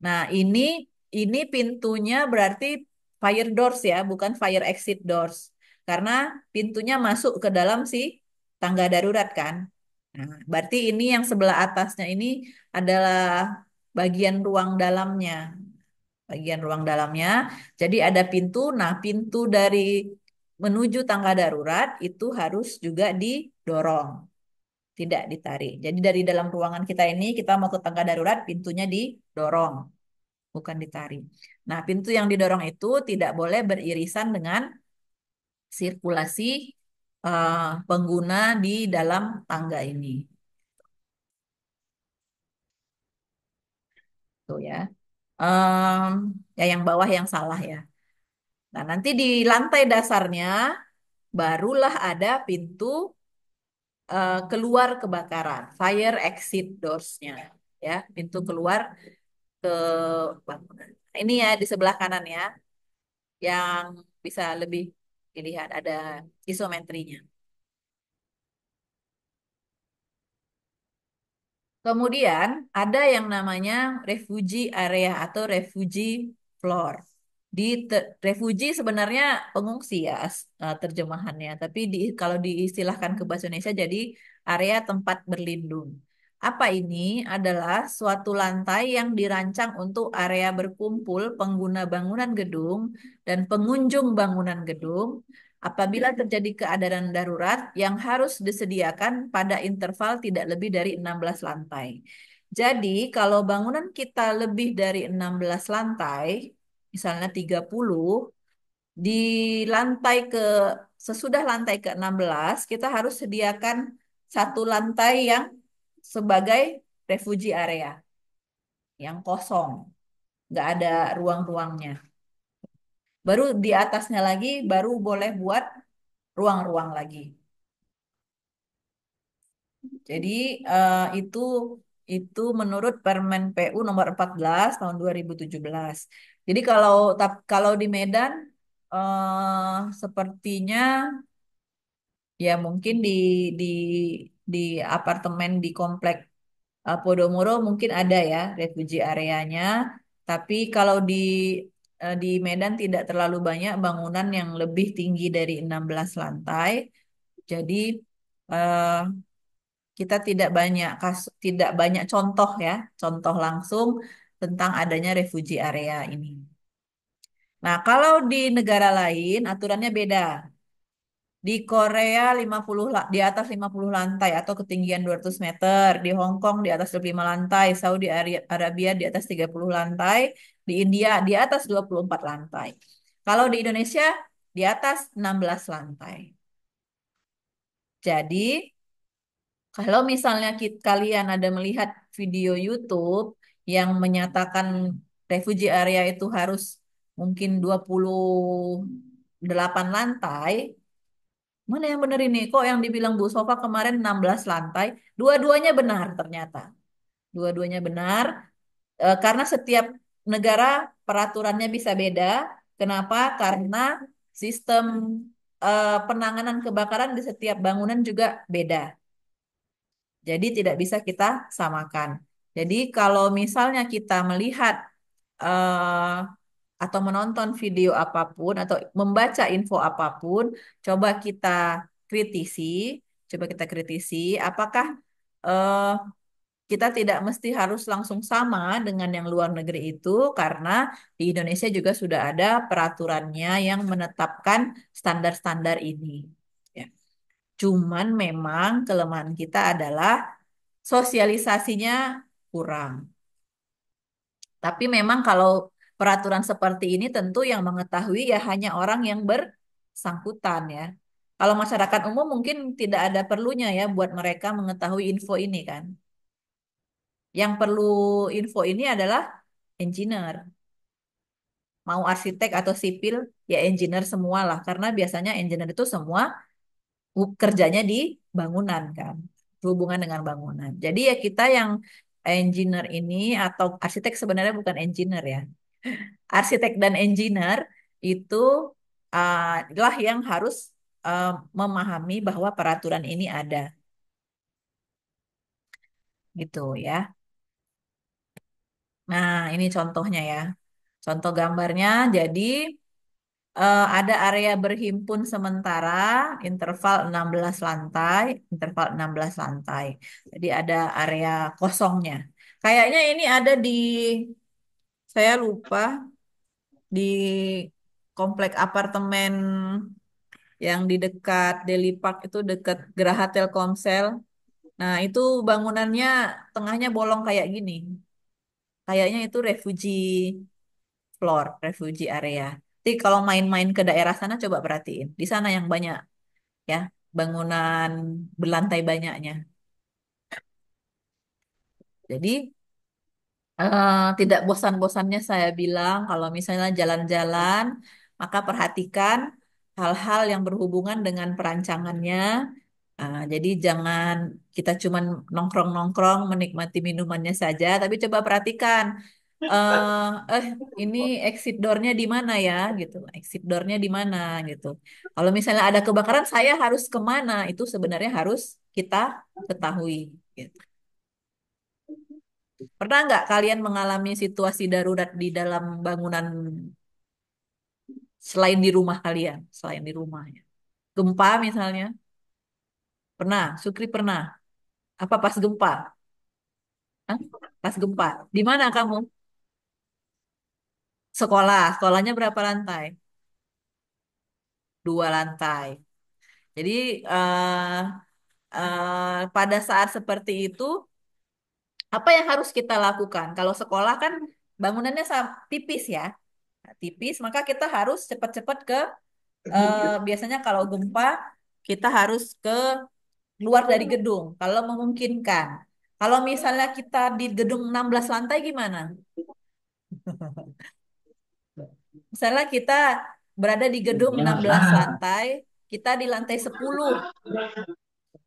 Speaker 1: Nah, ini pintunya berarti fire doors ya, bukan fire exit doors. Karena pintunya masuk ke dalam si tangga darurat kan. Nah, berarti ini yang sebelah atasnya ini adalah bagian ruang dalamnya. Bagian ruang dalamnya. Jadi ada pintu. Nah, pintu dari menuju tangga darurat itu harus juga didorong, tidak ditarik. Jadi dari dalam ruangan kita ini kita mau ke tangga darurat, pintunya didorong, bukan ditarik. Nah, pintu yang didorong itu tidak boleh beririsan dengan sirkulasi pengguna di dalam tangga ini. Tuh ya. Ya yang bawah yang salah ya. Nah, nanti di lantai dasarnya barulah ada pintu keluar kebakaran, fire exit doors-nya, ya, pintu keluar ke bangunan. Ini ya di sebelah kanan ya, yang bisa lebih dilihat ada isometrinya. Kemudian ada yang namanya refugee area atau refugee floor. Refugee sebenarnya pengungsi ya terjemahannya, tapi kalau diistilahkan ke bahasa Indonesia jadi area tempat berlindung. Apa ini? Adalah suatu lantai yang dirancang untuk area berkumpul pengguna bangunan gedung dan pengunjung bangunan gedung apabila terjadi keadaan darurat yang harus disediakan pada interval tidak lebih dari 16 lantai. Jadi, kalau bangunan kita lebih dari 16 lantai, misalnya 30, di lantai ke sesudah lantai ke-16 kita harus sediakan satu lantai yang sebagai refugee area yang kosong, nggak ada ruang-ruangnya. Baru di atasnya lagi baru boleh buat ruang-ruang lagi. Jadi itu menurut Permen PU nomor 14 tahun 2017. Jadi kalau di Medan sepertinya ya mungkin di di apartemen di komplek Podomoro mungkin ada ya refugee areanya. Tapi kalau di Medan tidak terlalu banyak bangunan yang lebih tinggi dari 16 lantai. Jadi eh, kita tidak banyak contoh ya, contoh langsung tentang adanya refugee area ini. Nah, kalau di negara lain aturannya beda. Di Korea di atas 50 lantai atau ketinggian 200 meter, di Hong Kong di atas 25 lantai, Arabia di atas 30 lantai, di India di atas 24 lantai. Kalau di Indonesia di atas 16 lantai. Jadi, kalau misalnya kalian ada melihat video YouTube yang menyatakan refugee area itu harus mungkin 28 lantai, mana yang benar ini? Kok yang dibilang Bu Sofa kemarin 16 lantai? Dua-duanya benar ternyata. Dua-duanya benar karena setiap negara peraturannya bisa beda. Kenapa? Karena sistem penanganan kebakaran di setiap bangunan juga beda. Jadi tidak bisa kita samakan. Jadi kalau misalnya kita melihat eh, atau menonton video apapun atau membaca info apapun, coba kita kritisi, coba kita kritisi apakah eh, kita tidak mesti harus langsung sama dengan yang luar negeri itu karena di Indonesia juga sudah ada peraturannya yang menetapkan standar-standar ini. Ya. Cuman memang kelemahan kita adalah sosialisasinya kurang. Tapi memang kalau peraturan seperti ini tentu yang mengetahui ya hanya orang yang bersangkutan ya. Kalau masyarakat umum mungkin tidak ada perlunya ya buat mereka mengetahui info ini kan. Yang perlu info ini adalah engineer, mau arsitek atau sipil ya engineer semua lah karena biasanya engineer itu semua kerjanya di bangunan kan, berhubungan dengan bangunan. Jadi ya kita yang engineer ini atau arsitek sebenarnya bukan engineer ya. Arsitek dan engineer itu lah yang harus uh, memahami bahwa peraturan ini ada gitu ya. Nah, ini contohnya ya. Contoh gambarnya jadi ada area berhimpun sementara interval 16 lantai, interval 16 lantai. Jadi ada area kosongnya. Kayaknya ini ada saya lupa, di komplek apartemen yang di dekat Deli Park itu dekat Geraha Telkomsel. Nah, itu bangunannya tengahnya bolong kayak gini. Kayaknya itu refugee floor, refugee area. Jadi kalau main-main ke daerah sana coba perhatiin. Di sana yang banyak ya bangunan berlantai banyaknya. Jadi tidak bosan-bosannya saya bilang kalau misalnya jalan-jalan maka perhatikan hal-hal yang berhubungan dengan perancangannya. Jadi jangan kita cuman nongkrong-nongkrong menikmati minumannya saja, tapi coba perhatikan, eh eh, ini exit door-nya di mana ya, gitu. Exit door-nya di mana, gitu. Kalau misalnya ada kebakaran, saya harus kemana? Itu sebenarnya harus kita ketahui. Gitu. Pernah nggak kalian mengalami situasi darurat di dalam bangunan selain di rumah kalian, selain di rumahnya? Gempa misalnya? Pernah? Sukri pernah? Apa pas gempa? Hah? Pas gempa. Di mana kamu? Sekolah. Sekolahnya berapa lantai? Dua lantai. Jadi pada saat seperti itu, apa yang harus kita lakukan? Kalau sekolah kan bangunannya tipis ya, nah, tipis. Maka kita harus cepat-cepat ke biasanya kalau gempa kita harus ke luar dari gedung. Kalau memungkinkan. Kalau misalnya kita di gedung 16 lantai gimana? Misalnya kita berada di gedung 16 lantai, kita di lantai 10,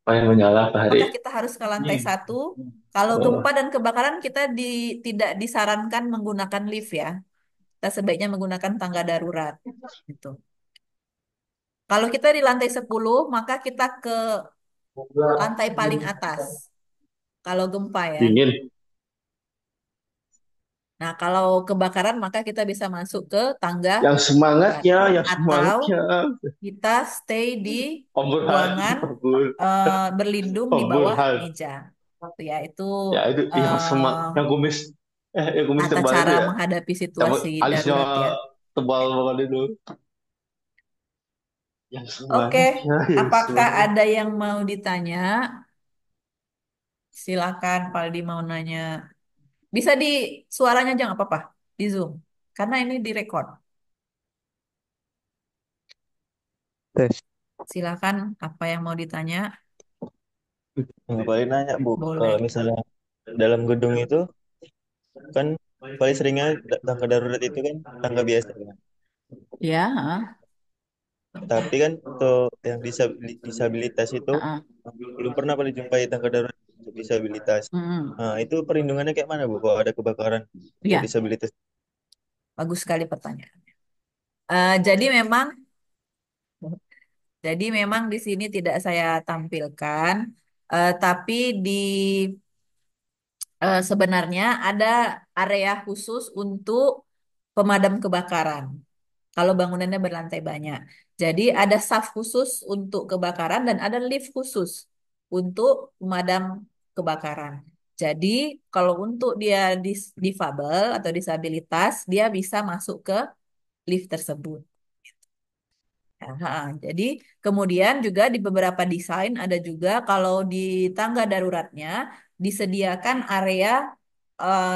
Speaker 2: Apa yang menyala
Speaker 1: maka
Speaker 2: Fahri?
Speaker 1: kita harus ke lantai 1. Kalau gempa dan kebakaran kita tidak disarankan menggunakan lift ya. Kita sebaiknya menggunakan tangga darurat. Gitu. Kalau kita di lantai 10, maka kita ke lantai paling atas. Kalau gempa ya.
Speaker 2: Dingin.
Speaker 1: Nah, kalau kebakaran maka kita bisa masuk ke tangga
Speaker 2: Yang
Speaker 1: darurat.
Speaker 2: semangatnya, yang
Speaker 1: Atau
Speaker 2: semangatnya.
Speaker 1: kita stay di
Speaker 2: Om Burhan,
Speaker 1: ruangan
Speaker 2: Om Bur-
Speaker 1: berlindung di
Speaker 2: Om
Speaker 1: bawah
Speaker 2: Burhan.
Speaker 1: meja. Itu ya, itu
Speaker 2: Ya itu yang semak,
Speaker 1: eh,
Speaker 2: yang kumis, yang kumis
Speaker 1: tata
Speaker 2: tebal itu
Speaker 1: cara
Speaker 2: ya.
Speaker 1: menghadapi
Speaker 2: Cabut
Speaker 1: situasi
Speaker 2: alisnya
Speaker 1: darurat ya.
Speaker 2: tebal
Speaker 1: Ya.
Speaker 2: banget itu. Yang
Speaker 1: Oke,
Speaker 2: semangatnya, yang
Speaker 1: apakah
Speaker 2: semangat.
Speaker 1: ada yang mau ditanya? Silakan, Paldi mau nanya. Bisa di suaranya jangan apa-apa di Zoom, karena ini direkod.
Speaker 3: Tes.
Speaker 1: Silakan, apa yang mau ditanya?
Speaker 3: Nggak paling nanya Bu, kalau
Speaker 1: Boleh.
Speaker 3: misalnya dalam gedung itu kan paling seringnya tangga darurat itu kan tangga biasa kan.
Speaker 1: Ya, ah,
Speaker 3: Tapi kan untuk yang disabilitas itu
Speaker 1: ah, ah.
Speaker 3: belum pernah paling jumpai tangga darurat untuk disabilitas.
Speaker 1: Mm-mm.
Speaker 3: Nah, itu perlindungannya kayak mana Bu kalau ada kebakaran untuk
Speaker 1: Ya,
Speaker 3: disabilitas?
Speaker 1: bagus sekali pertanyaan. Jadi memang, di sini tidak saya tampilkan, tapi di sebenarnya ada area khusus untuk pemadam kebakaran. Kalau bangunannya berlantai banyak. Jadi ada saf khusus untuk kebakaran dan ada lift khusus untuk pemadam kebakaran. Jadi kalau untuk dia difabel atau disabilitas, dia bisa masuk ke lift tersebut. Ha, jadi kemudian juga di beberapa desain ada juga kalau di tangga daruratnya disediakan area eh,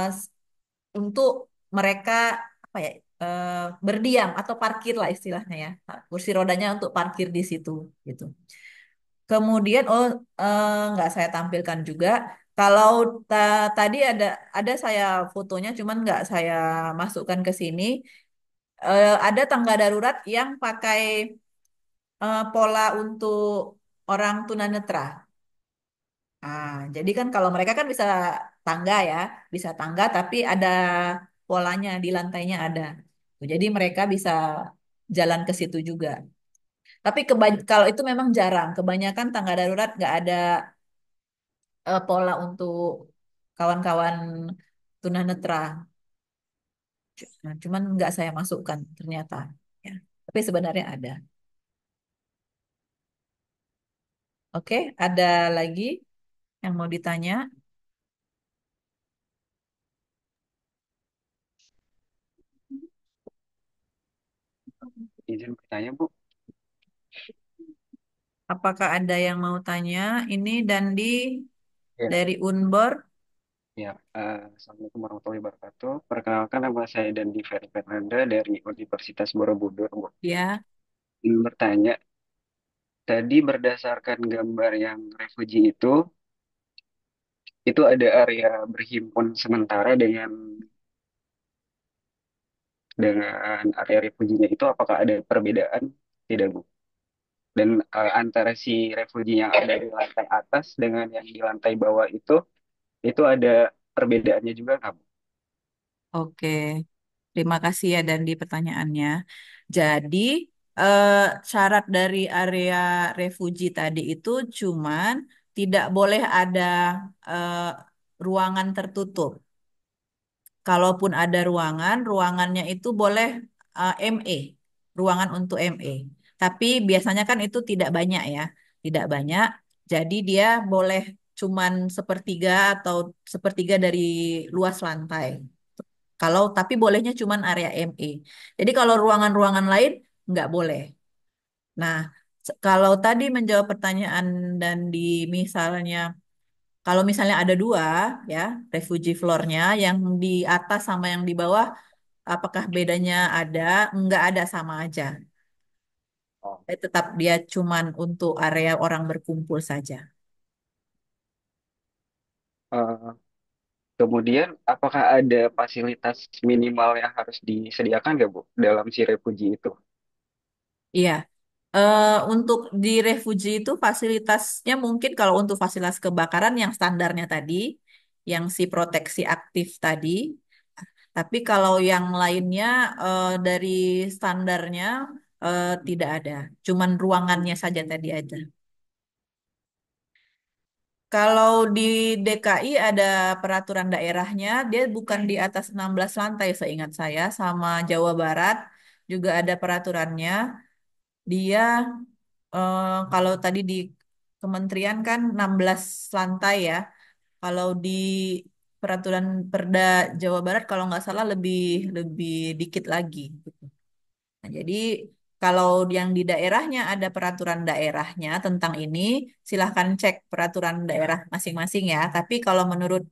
Speaker 1: untuk mereka apa ya eh, berdiam atau parkir lah istilahnya ya. Nah, kursi rodanya untuk parkir di situ gitu. Kemudian nggak saya tampilkan juga. Kalau tadi ada saya fotonya, cuman nggak saya masukkan ke sini. Ada tangga darurat yang pakai pola untuk orang tunanetra. Jadi kan kalau mereka kan bisa tangga ya, bisa tangga tapi ada polanya di lantainya ada. Jadi mereka bisa jalan ke situ juga. Tapi kalau itu memang jarang. Kebanyakan tangga darurat nggak ada pola untuk kawan-kawan tunanetra. Nah, cuman nggak saya masukkan ternyata. Ya. Tapi sebenarnya ada. Oke, ada lagi yang mau ditanya?
Speaker 4: Izin bertanya, Bu.
Speaker 1: Apakah ada yang mau tanya? Ini Dandi
Speaker 4: Ya,
Speaker 1: dari Unbor.
Speaker 4: ya. Assalamualaikum warahmatullahi wabarakatuh. Perkenalkan nama saya Dandi Ferry Fernanda dari Universitas Borobudur, Bu.
Speaker 1: Ya,
Speaker 4: Ingin bertanya, tadi berdasarkan gambar yang refugee itu ada area berhimpun sementara dengan area refuginya itu apakah ada perbedaan? tidak Bu? Dan antara si refugee yang ada di lantai atas dengan yang di lantai bawah itu ada perbedaannya juga nggak Bu?
Speaker 1: Oke, terima kasih ya Dandi pertanyaannya. Jadi, eh, syarat dari area refugi tadi itu cuman tidak boleh ada eh, ruangan tertutup. Kalaupun ada ruangan, ruangannya itu boleh ME, ruangan untuk ME. Tapi biasanya kan itu tidak banyak ya, tidak banyak. Jadi dia boleh cuman sepertiga atau sepertiga dari luas lantai. Kalau tapi bolehnya cuman area ME. Jadi kalau ruangan-ruangan lain nggak boleh. Nah, kalau tadi menjawab pertanyaan dan di misalnya kalau misalnya ada dua ya refugee floor-nya yang di atas sama yang di bawah, apakah bedanya ada? Nggak ada sama aja.
Speaker 4: Oh.
Speaker 1: Tetap dia cuman untuk area orang berkumpul saja.
Speaker 4: Eh, Kemudian, apakah ada fasilitas minimal yang harus disediakan nggak Bu dalam si refugee itu?
Speaker 1: Iya. Untuk di refugee itu fasilitasnya mungkin kalau untuk fasilitas kebakaran yang standarnya tadi, yang si proteksi aktif tadi. Tapi kalau yang lainnya dari standarnya tidak ada. Cuman ruangannya saja tadi ada. Kalau di DKI ada peraturan daerahnya, dia bukan di atas 16 lantai seingat saya, sama Jawa Barat juga ada peraturannya. Dia kalau tadi di kementerian kan 16 lantai ya. Kalau di peraturan Perda Jawa Barat kalau nggak salah lebih lebih dikit lagi gitu. Nah, jadi kalau yang di daerahnya ada peraturan daerahnya tentang ini, silahkan cek peraturan daerah masing-masing ya. Tapi kalau menurut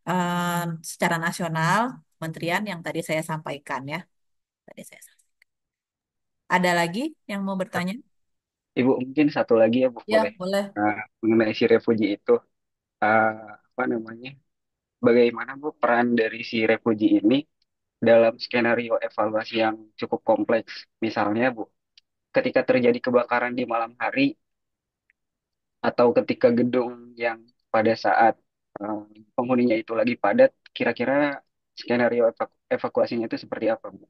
Speaker 1: eh, secara nasional, kementerian yang tadi saya sampaikan ya. Tadi saya sampaikan. Ada lagi yang mau bertanya?
Speaker 4: Ibu mungkin satu lagi ya Bu
Speaker 1: Ya,
Speaker 4: boleh.
Speaker 1: boleh.
Speaker 4: Mengenai si refugee itu, eh, apa namanya? Bagaimana Bu peran dari si refugee ini dalam skenario evaluasi yang cukup kompleks? Misalnya Bu, ketika terjadi kebakaran di malam hari atau ketika gedung yang pada saat eh, penghuninya itu lagi padat, kira-kira skenario evakuasinya itu seperti apa Bu?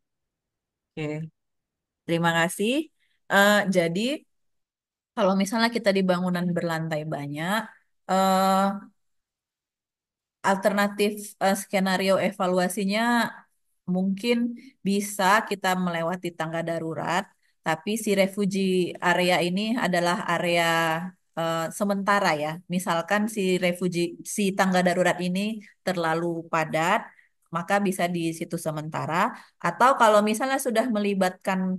Speaker 1: Oke, terima kasih. Jadi, kalau misalnya kita di bangunan berlantai banyak, eh, alternatif skenario evaluasinya mungkin bisa kita melewati tangga darurat, tapi si refugee area ini adalah area sementara ya. Misalkan si tangga darurat ini terlalu padat, maka bisa di situ sementara. Atau kalau misalnya sudah melibatkan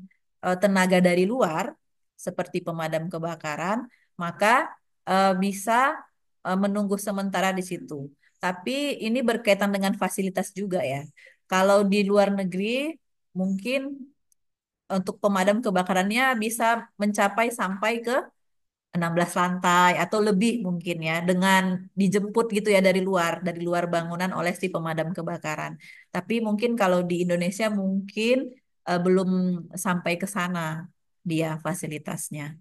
Speaker 1: tenaga dari luar, seperti pemadam kebakaran, maka bisa menunggu sementara di situ. Tapi ini berkaitan dengan fasilitas juga ya. Kalau di luar negeri, mungkin untuk pemadam kebakarannya bisa mencapai sampai ke 16 lantai atau lebih mungkin ya, dengan dijemput gitu ya dari luar bangunan oleh si pemadam kebakaran. Tapi mungkin kalau di Indonesia mungkin belum sampai ke sana dia fasilitasnya.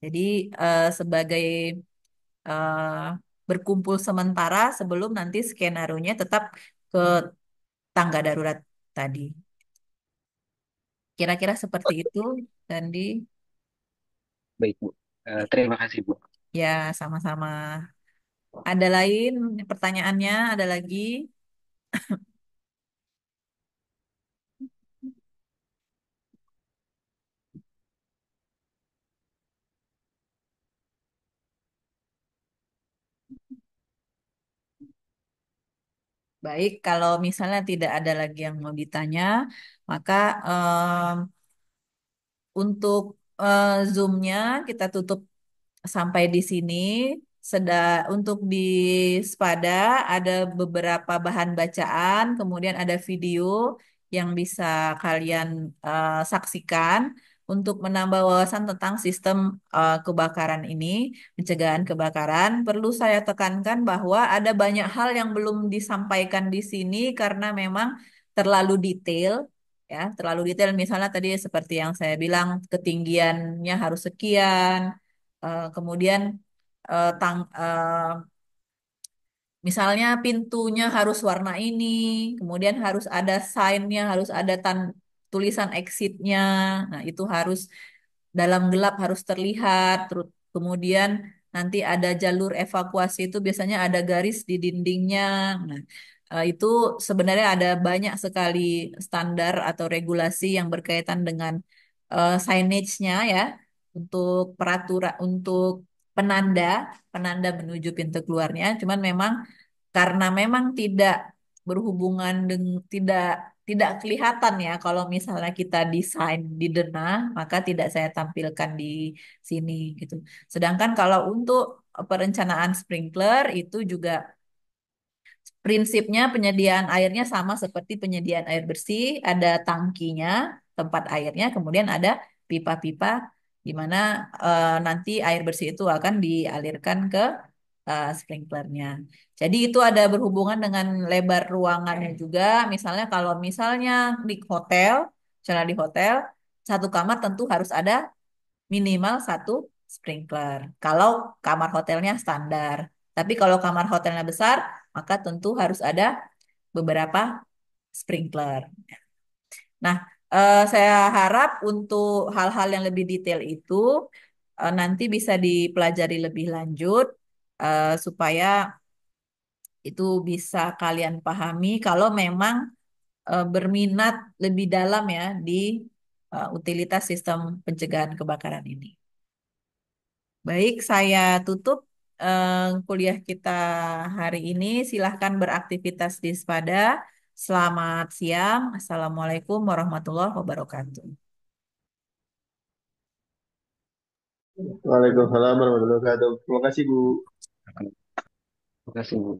Speaker 1: Jadi sebagai eh, berkumpul sementara sebelum nanti skenario-nya tetap ke tangga darurat tadi. Kira-kira seperti itu, Dandi.
Speaker 4: Baik Bu. Terima kasih Bu.
Speaker 1: Ya, sama-sama. Ada lain pertanyaannya? Ada lagi? Baik, kalau misalnya tidak ada lagi yang mau ditanya, maka untuk Zoom-nya kita tutup sampai di sini. Untuk di Spada ada beberapa bahan bacaan, kemudian ada video yang bisa kalian saksikan untuk menambah wawasan tentang sistem kebakaran ini, pencegahan kebakaran. Perlu saya tekankan bahwa ada banyak hal yang belum disampaikan di sini karena memang terlalu detail. ya, terlalu detail. Misalnya tadi seperti yang saya bilang, ketinggiannya harus sekian, kemudian misalnya pintunya harus warna ini, kemudian harus ada sign-nya, harus ada tulisan exit-nya. Nah, itu harus dalam gelap harus terlihat. Terus kemudian nanti ada jalur evakuasi itu biasanya ada garis di dindingnya. Nah, itu sebenarnya ada banyak sekali standar atau regulasi yang berkaitan dengan signage-nya ya untuk peraturan untuk penanda penanda menuju pintu keluarnya. Cuman memang karena memang tidak berhubungan dengan tidak kelihatan ya kalau misalnya kita desain di denah maka tidak saya tampilkan di sini gitu. Sedangkan kalau untuk perencanaan sprinkler itu juga prinsipnya penyediaan airnya sama seperti penyediaan air bersih, ada tangkinya, tempat airnya, kemudian ada pipa-pipa di mana nanti air bersih itu akan dialirkan ke sprinklernya. Jadi itu ada berhubungan dengan lebar ruangannya juga. Misalnya kalau misalnya di hotel, misalnya di hotel, satu kamar tentu harus ada minimal satu sprinkler. Kalau kamar hotelnya standar. Tapi kalau kamar hotelnya besar, maka tentu harus ada beberapa sprinkler. Nah, saya harap untuk hal-hal yang lebih detail itu nanti bisa dipelajari lebih lanjut supaya itu bisa kalian pahami kalau memang berminat lebih dalam ya di utilitas sistem pencegahan kebakaran ini. Baik, saya tutup kuliah kita hari ini. Silahkan beraktivitas di Spada. Selamat siang. Assalamualaikum warahmatullahi wabarakatuh.
Speaker 2: Waalaikumsalam warahmatullahi wabarakatuh. Terima kasih Bu.
Speaker 4: Terima kasih, Bu.